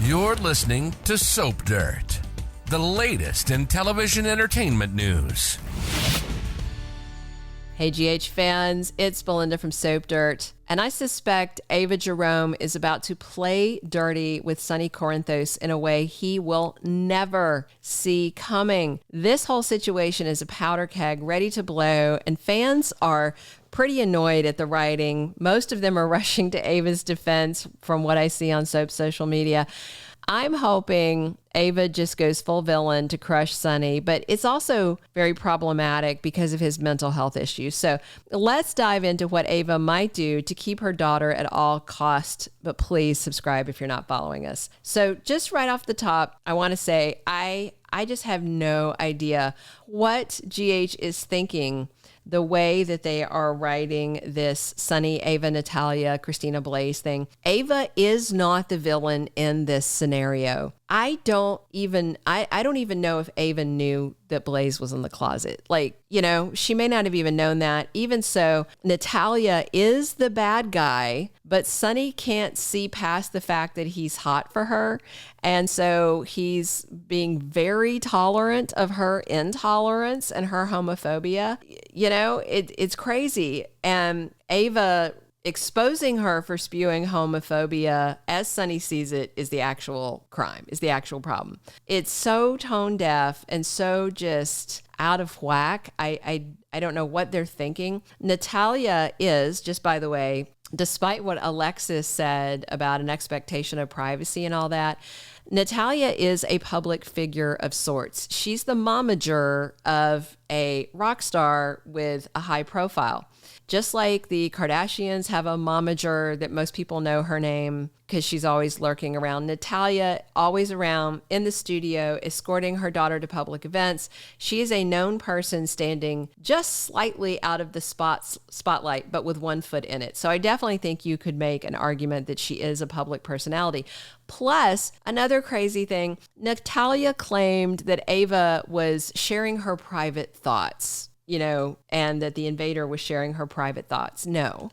You're listening to Soap Dirt, the latest in television entertainment news. Hey GH fans, it's Belinda from Soap Dirt, and I suspect Ava Jerome is about to play dirty with Sonny Corinthos in a way he will never see coming. This whole situation is a powder keg ready to blow, and fans are pretty annoyed at the writing. Most of them are rushing to Ava's defense from what I see on Soap's social media. I'm hoping Ava just goes full villain to crush Sonny, but it's also very problematic because of his mental health issues. So let's dive into what Ava might do to keep her daughter at all cost. But please subscribe if you're not following us. So just right off the top, I want to say I just have no idea what GH is thinking the way that they are writing this Sonny, Ava, Natalia, Christina Blaze thing. Ava is not the villain in this scenario. I don't even know if Ava knew that Blaze was in the closet. She may not have even known that. Even so, Natalia is the bad guy, but Sonny can't see past the fact that he's hot for her. And so he's being very tolerant of her intolerance and her homophobia. It's crazy. And Ava exposing her for spewing homophobia, as Sonny sees it, is the actual crime, is the actual problem. It's so tone deaf and so just out of whack. I don't know what they're thinking. Natalia is, just by the way, despite what Alexis said about an expectation of privacy and all that, Natalia is a public figure of sorts. She's the momager of a rock star with a high profile. Just like the Kardashians have a momager that most people know her name because she's always lurking around. Natalia, always around in the studio, escorting her daughter to public events. She is a known person standing just slightly out of the spotlight, but with one foot in it. So I definitely think you could make an argument that she is a public personality. Plus, another crazy thing, Natalia claimed that Ava was sharing her private thoughts, and that the invader was sharing her private thoughts. No.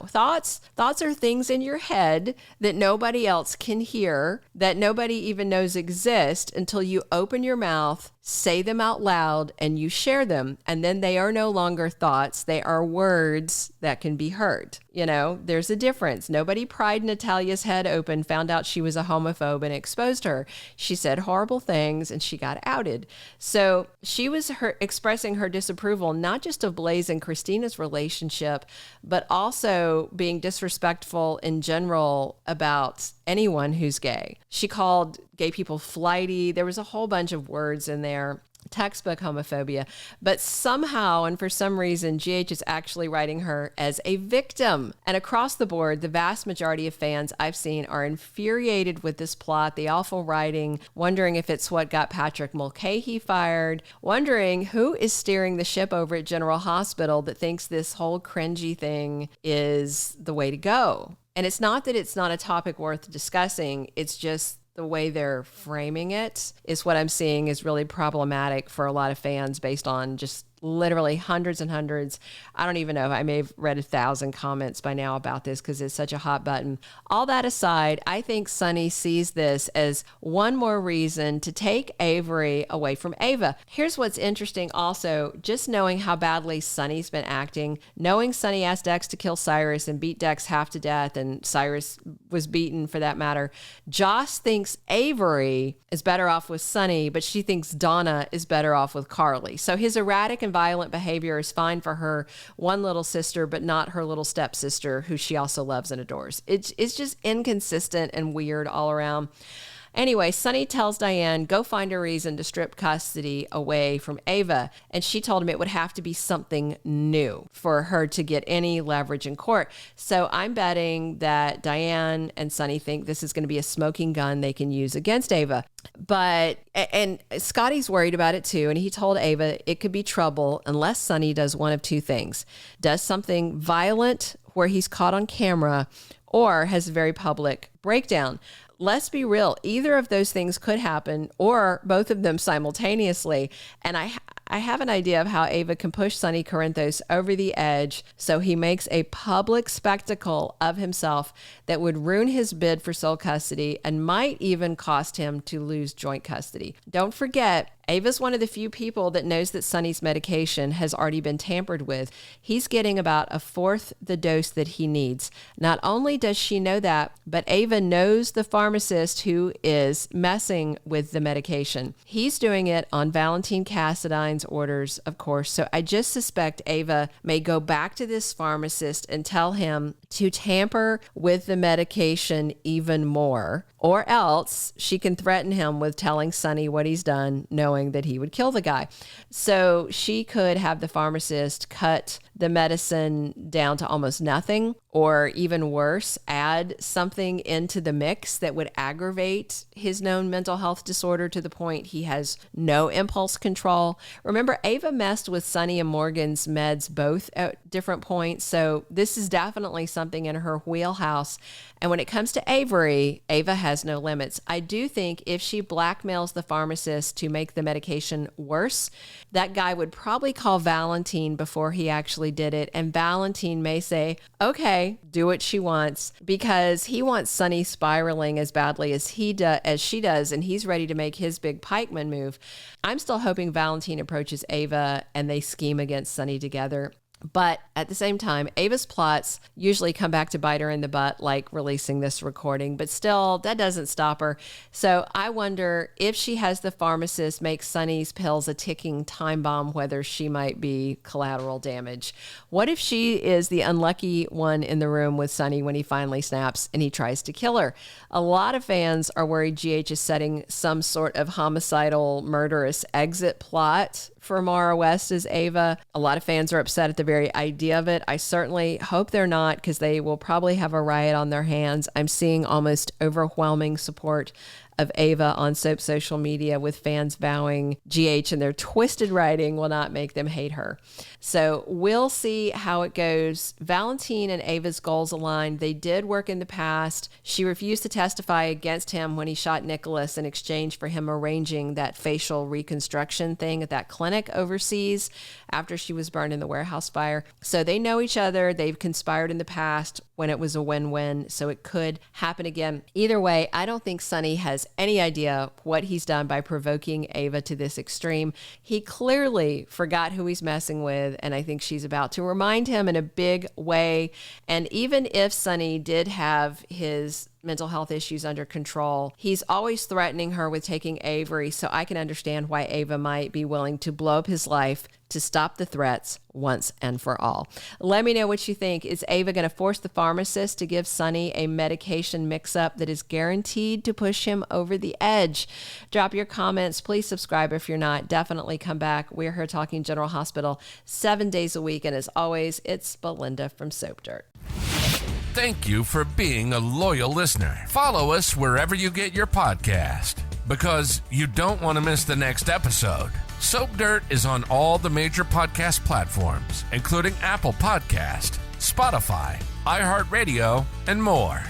Thoughts are things in your head that nobody else can hear, that nobody even knows exist until you open your mouth, say them out loud, and you share them. And then they are no longer thoughts. They are words that can be heard. There's a difference. Nobody pried Natalia's head open, found out she was a homophobe, and exposed her. She said horrible things and she got outed. So she was expressing her disapproval, not just of Blaze and Christina's relationship, but also being disrespectful in general about anyone who's gay. She called gay people flighty. There was a whole bunch of words in there. Textbook homophobia, but somehow and for some reason, GH is actually writing her as a victim. And across the board, the vast majority of fans I've seen are infuriated with this plot, the awful writing, wondering if it's what got Patrick Mulcahy fired, wondering who is steering the ship over at General Hospital that thinks this whole cringy thing is the way to go. And it's not that it's not a topic worth discussing, it's just the way they're framing it is what I'm seeing is really problematic for a lot of fans based on just literally hundreds and hundreds. I don't even know. I may have read 1,000 comments by now about this because it's such a hot button. All that aside, I think Sonny sees this as one more reason to take Avery away from Ava. Here's what's interesting also, just knowing how badly Sonny's been acting, knowing Sonny asked Dex to kill Cyrus and beat Dex half to death, and Cyrus was beaten for that matter. Joss thinks Avery is better off with Sonny, but she thinks Donna is better off with Carly. So his erratic and violent behavior is fine for her one little sister, but not her little stepsister, who she also loves and adores. It's just inconsistent and weird all around. Anyway, Sonny tells Diane, go find a reason to strip custody away from Ava. And she told him it would have to be something new for her to get any leverage in court. So I'm betting that Diane and Sonny think this is going to be a smoking gun they can use against Ava. And Scotty's worried about it too. And he told Ava it could be trouble unless Sonny does one of two things. Does something violent where he's caught on camera, or has a very public breakdown. let's be real. Either of those things could happen or both of them simultaneously. And I have an idea of how Ava can push Sonny Corinthos over the edge so he makes a public spectacle of himself that would ruin his bid for sole custody and might even cost him to lose joint custody. Don't forget, Ava's one of the few people that knows that Sonny's medication has already been tampered with. He's getting about a fourth the dose that he needs. Not only does she know that, but Ava knows the pharmacist who is messing with the medication. He's doing it on Valentine Cassidyne's orders, of course. So I just suspect Ava may go back to this pharmacist and tell him to tamper with the medication even more, or else she can threaten him with telling Sonny what he's done, knowing that he would kill the guy. So she could have the pharmacist cut the medicine down to almost nothing, or even worse, add something into the mix that would aggravate his known mental health disorder to the point he has no impulse control. Remember, Ava messed with Sonny and Morgan's meds both at different points, so this is definitely something in her wheelhouse. And when it comes to Avery, Ava has no limits. I do think if she blackmails the pharmacist to make the medication worse, that guy would probably call Valentine before he actually did it. And Valentine may say, okay, do what she wants, because he wants Sonny spiraling as badly as she does, and he's ready to make his big pikeman move. I'm still hoping Valentine approaches Ava and they scheme against Sonny together. But at the same time, Ava's plots usually come back to bite her in the butt, like releasing this recording, but still, that doesn't stop her. So I wonder if she has the pharmacist make Sonny's pills a ticking time bomb, whether she might be collateral damage. What if she is the unlucky one in the room with Sonny when he finally snaps and he tries to kill her? A lot of fans are worried GH is setting some sort of homicidal, murderous exit plot for Mara West as Ava. A lot of fans are upset at the very idea of it. I certainly hope they're not, because they will probably have a riot on their hands. I'm seeing almost overwhelming support of Ava on soap social media, with fans vowing GH and their twisted writing will not make them hate her. So we'll see how it goes. Valentine and Ava's goals align. They did work in the past. She refused to testify against him when he shot Nicholas in exchange for him arranging that facial reconstruction thing at that clinic overseas after she was burned in the warehouse fire. So they know each other. They've conspired in the past when it was a win-win, so it could happen again. Either way, I don't think Sonny has any idea what he's done by provoking Ava to this extreme. He clearly forgot who he's messing with, and I think she's about to remind him in a big way. And even if Sonny did have his mental health issues under control, he's always threatening her with taking Avery, so I can understand why Ava might be willing to blow up his life to stop the threats once and for all. Let me know what you think. Is Ava going to force the pharmacist to give Sonny a medication mix-up that is guaranteed to push him over the edge? Drop your comments. Please subscribe if you're not. Definitely come back. We're here talking General Hospital 7 days a week, and as always, it's Belinda from Soap Dirt. Thank you for being a loyal listener. Follow us wherever you get your podcast, because you don't want to miss the next episode. Soap Dirt is on all the major podcast platforms, including Apple Podcast, Spotify, iHeartRadio, and more.